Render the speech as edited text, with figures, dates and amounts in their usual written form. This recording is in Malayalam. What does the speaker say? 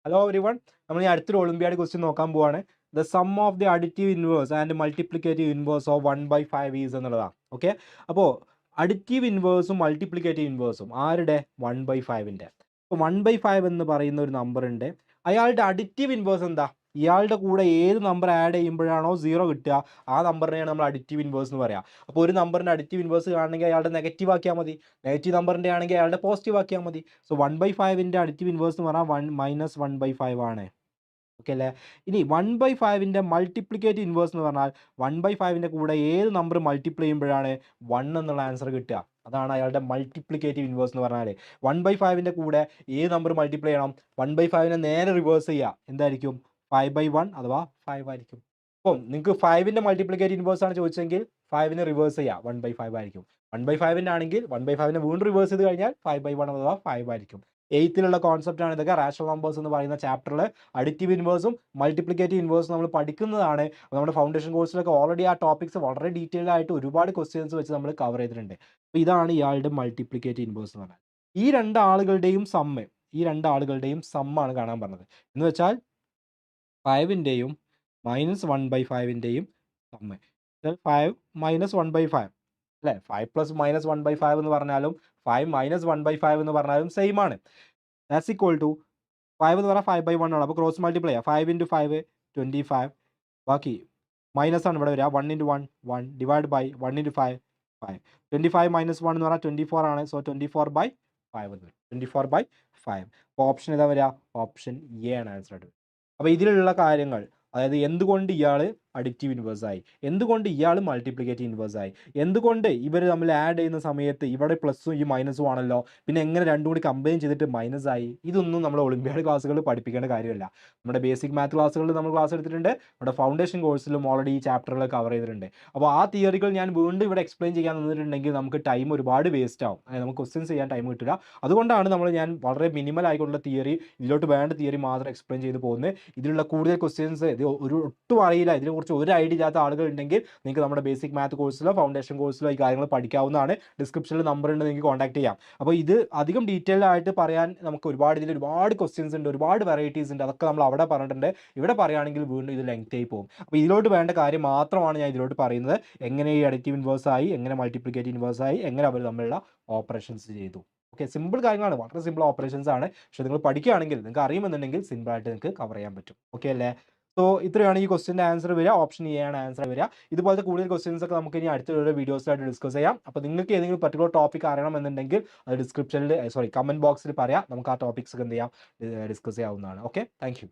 ഹലോ എവരിവൺ, നമ്മൾ ഈ അടുത്തൊരു ഒളിമ്പിയാഡ് ക്വസ്റ്റ്യൻ നോക്കാൻ പോവാണ്. The sum of the additive inverse and multiplicative inverse of 1/5 is എന്നുള്ളതാണ്. ഓക്കെ, അപ്പോൾ അഡിറ്റീവ് ഇൻവേഴ്സും മൾട്ടിപ്ലിക്കേറ്റീവ് ഇൻവേഴ്സും ആരുടെ 1/5ൻ്റെ. അപ്പോൾ 1/5 എന്ന് പറയുന്ന ഒരു നമ്പർ ഉണ്ട്. അയാളുടെ അഡിറ്റീവ് ഇൻവേഴ്സ് എന്താ? ഇയാളുടെ കൂടെ ഏത് നമ്പർ ആഡ് ചെയ്യുമ്പോഴാണോ 0 കിട്ടുക ആ നമ്പറിനെയാണ് നമ്മൾ അഡിറ്റീവ് ഇൻവേഴ്സ് എന്ന് പറയാം. അപ്പോൾ ഒരു നമ്പറിൻ്റെ അഡിറ്റീവ് ഇൻവേഴ്സ് കാണണമെങ്കിൽ അയാളുടെ നെഗറ്റീവ് ആക്കിയാൽ മതി, നെഗറ്റീവ് നമ്പറിൻ്റെ ആണെങ്കിൽ അയാളുടെ പോസിറ്റീവ് ആക്കിയാൽ മതി. സോ 1/5ൻ്റെ അഡിറ്റീവ് ഇൻവേഴ്സ് എന്ന് പറഞ്ഞാൽ -1/5 ആണ്. ഓക്കെ അല്ലേ? ഇനി 1/5ൻ്റെ മൾട്ടിപ്ലിക്കേറ്റീവ് ഇൻവേഴ്സ് എന്ന് പറഞ്ഞാൽ 1/5ൻ്റെ കൂടെ ഏത് നമ്പർ മൾട്ടിപ്ലൈ ചെയ്യുമ്പോഴാണ് 1 എന്നുള്ള ആൻസർ കിട്ടുക. അതാണ് അയാളുടെ മൾട്ടിപ്ലിക്കേറ്റീവ് ഇൻവേഴ്സ് എന്ന് പറഞ്ഞാൽ. 1/5ൻ്റെ കൂടെ ഏത് നമ്പർ മൾട്ടിപ്ലൈ ചെയ്യണം? 1/5നെ നേരെ റിവേഴ്സ് ചെയ്യുക. എന്തായിരിക്കും? 5/1 അഥവാ 5 ആയിരിക്കും. അപ്പം നിങ്ങൾക്ക് 5ൻ്റെ മൾട്ടിപ്ലിക്കേറ്റീവ് ഇൻവേഴ്സ് ആണ് ചോദിച്ചെങ്കിൽ 5നെ റിവേഴ്സ് ചെയ്യുക, 1/5 ആയിരിക്കും. 1/5ൻ്റെ ആണെങ്കിൽ 1/5നെ വീണ്ടും റിവേഴ്സ് ചെയ്ത് കഴിഞ്ഞാൽ 5/1 അഥവാ 5 ആയിരിക്കും. 8th കോൺസെപ്റ്റ് ആണ് ഇതൊക്കെ. റാഷണൽ നമ്പേഴ്സ് എന്ന് പറയുന്ന ചാപ്റ്ററിൽ അഡിറ്റീവ് ഇൻവേഴ്സും മൾട്ടിപ്ലിക്കേറ്റീവ് ഇൻവേഴ്സും നമ്മൾ പഠിക്കുന്നതാണ്. നമ്മുടെ ഫൗണ്ടേഷൻ കോഴ്സിലൊക്കെ ഓൾറെഡി ആ ടോപ്പിക്സ് വളരെ ഡീറ്റെയിൽഡ് ആയിട്ട് ഒരുപാട് ക്വസ്റ്റ്യൻസ് വെച്ച് നമ്മൾ കവർ ചെയ്തിട്ടുണ്ട്. അപ്പോൾ ഇതാണ് ഇയാളുടെ മൾട്ടിപ്ലിക്കേറ്റീവ് ഇൻവേഴ്സ് എന്ന് പറഞ്ഞാൽ. ഈ രണ്ടാളുകളുടെയും സമ്മാണ് കാണാൻ പറഞ്ഞത്. എന്ന് വെച്ചാൽ 5ൻ്റെയും -1/5ൻ്റെയും സമ്മ്. 5 -1/5 അല്ലേ? 5 + -1/5 എന്ന് പറഞ്ഞാലും 5 - 1/5 എന്ന് പറഞ്ഞാലും സെയിം ആണ്. ദാറ്റ്സ് ഈക്വൽ ടു 5 എന്ന് പറഞ്ഞാൽ 5/1 ആണ്. അപ്പോൾ ക്രോസ് മൾട്ടിപ്ലൈ ചെയ്യാം. 5 × 5 25. ബാക്കി മൈനസ് ആണ് ഇവിടെ വരിക. 1 × 1 1 ഡിവൈഡ് ബൈ 1 × 5 5. 25 - 1 എന്ന് പറഞ്ഞാൽ 24 ആണ്. സോ 24/5 എന്ന് വരും. 24/5. അപ്പോൾ ഓപ്ഷൻ ഏതാ വരിക? ഓപ്ഷൻ എ ആണ് ആൻസർ ആയിട്ട്. അപ്പോൾ ഇതിലുള്ള കാര്യങ്ങൾ, അതായത് എന്തുകൊണ്ട് ഇയാൾ അഡിക്റ്റീവ് ഇൻവേഴ്സ് ആയി, എന്തുകൊണ്ട് ഇയാൾ മൾട്ടിപ്ലിക്കേറ്റീവ് ഇൻവേഴ്സ് ആയി, എന്തുകൊണ്ട് ഇവർ തമ്മിൽ ആഡ് ചെയ്യുന്ന സമയത്ത് ഇവിടെ പ്ലസും ഈ മൈനസും ആണല്ലോ, പിന്നെ എങ്ങനെ രണ്ടും കൂടി കമ്പൈൻ ചെയ്തിട്ട് മൈനസ് ആയി, ഇതൊന്നും നമ്മൾ ഒളിമ്പിയാഡ് ക്ലാസ്സുകളിൽ പഠിപ്പിക്കേണ്ട കാര്യമില്ല. നമ്മുടെ ബേസിക് മാത്ത് ക്ലാസ്സുകളിൽ നമ്മൾ ക്ലാസ് എടുത്തിട്ടുണ്ട്. നമ്മുടെ ഫൗണ്ടേഷൻ കോഴ്സിലും ഓൾറെഡി ഈ ചാപ്റ്ററുകൾ കവർ ചെയ്തിട്ടുണ്ട്. അപ്പോൾ ആ തിയറികൾ ഞാൻ വീണ്ടും ഇവിടെ എക്സ്പ്ലെയിൻ ചെയ്യാൻ നിന്നിട്ടുണ്ടെങ്കിൽ നമുക്ക് ടൈം ഒരുപാട് വേസ്റ്റ് ആവും. അതായത് നമുക്ക് ക്വസ്റ്റ്യൻസ് ചെയ്യാൻ ടൈം കിട്ടില്ല. അതുകൊണ്ടാണ് ഞാൻ വളരെ മിനിമൽ ആയിട്ടുള്ള തിയറി, ഇതിലോട്ട് വേണ്ട തിയറി മാത്രം എക്സ്പ്ലെയിൻ ചെയ്ത് പോകുന്നത്. ഇതിലുള്ള കൂടുതൽ ക്വസ്റ്റ്യൻസ് ഇത് ഒട്ടും അറിയില്ല, ഇതിനെക്കുറിച്ച് ഒരു ഐഡിയ ഇല്ലാത്ത ആളുകൾ ഉണ്ടെങ്കിൽ നിങ്ങൾക്ക് നമ്മുടെ ബേസിക് മാത്ത് കോഴ്സിലോ ഫൗണ്ടേഷൻ കോഴ്സിലോ ഈ കാര്യങ്ങൾ പഠിക്കാവുന്നതാണ്. ഡിസ്ക്രിപ്ഷനിൽ നമ്പർ ഉണ്ട്, നിങ്ങൾക്ക് കോൺടാക്ട് ചെയ്യാം. അപ്പോൾ ഇത് അധികം ഡീറ്റെയിൽഡ് ആയിട്ട് പറയാൻ നമുക്ക് ഒരുപാട് ക്വസ്റ്റ്യൻസ് ഉണ്ട്, ഒരുപാട് വെറൈറ്റീസ് ഉണ്ട്. അതൊക്കെ നമ്മൾ അവിടെ പറഞ്ഞിട്ടുണ്ട്. ഇവിടെ പറയുകയാണെങ്കിൽ വീണ്ടും ഇത് ലെങ്ത് ആയി പോകും. അപ്പോൾ ഇതിലോട്ട് വേണ്ട കാര്യം മാത്രമാണ് ഞാൻ ഇതിലോട്ട് പറയുന്നത്. എങ്ങനെ ഈ അഡിറ്റീവ് ഇൻവേഴ്സ് ആയി, എങ്ങനെ മൾട്ടിപ്ലിക്കേറ്റീവ് ഇൻവേഴ്സ് ആയി, എങ്ങനെ അവർ തമ്മിലുള്ള ഓപ്പറേഷൻസ് ചെയ്തു. ഓക്കെ, സിമ്പിൾ കാര്യങ്ങളാണ്, വളരെ സിമ്പിൾ ഓപ്പറേഷൻസ് ആണ്. പക്ഷേ നിങ്ങൾ പഠിക്കുകയാണെങ്കിൽ, നിങ്ങൾക്ക് അറിയുമെന്നുണ്ടെങ്കിൽ സിമ്പിളായിട്ട് നിങ്ങൾക്ക് കവർ ചെയ്യാൻ പറ്റും. ഓക്കെ അല്ലേ? സോ ഇത്രയാണ് ഈ ക്വസ്റ്റിൻ്റെ ആൻസർ വരിക. ഓപ്ഷൻ എ ആണ് ആൻസർ വരിക. ഇതുപോലത്തെ കൂടുതൽ ക്വസ്റ്റ്യൻസ് ഒക്കെ നമുക്ക് ഇനി അടുത്തുള്ള വീഡിയോസിലായിട്ട് ഡിസ്കസ് ചെയ്യാം. അപ്പോൾ നിങ്ങൾക്ക് ഏതെങ്കിലും പർട്ടിക്കുലർ ടോപ്പിക് അറിയണമെന്നുണ്ടെങ്കിൽ അത് കമൻറ്റ് ബോക്സിൽ പറയാം. നമുക്ക് ആ ടോപ്പിക്സ് ഒക്കെ എന്ത് ചെയ്യാം, ഡിസ്കസ് ചെയ്യാവുന്നതാണ്. Okay, thank you.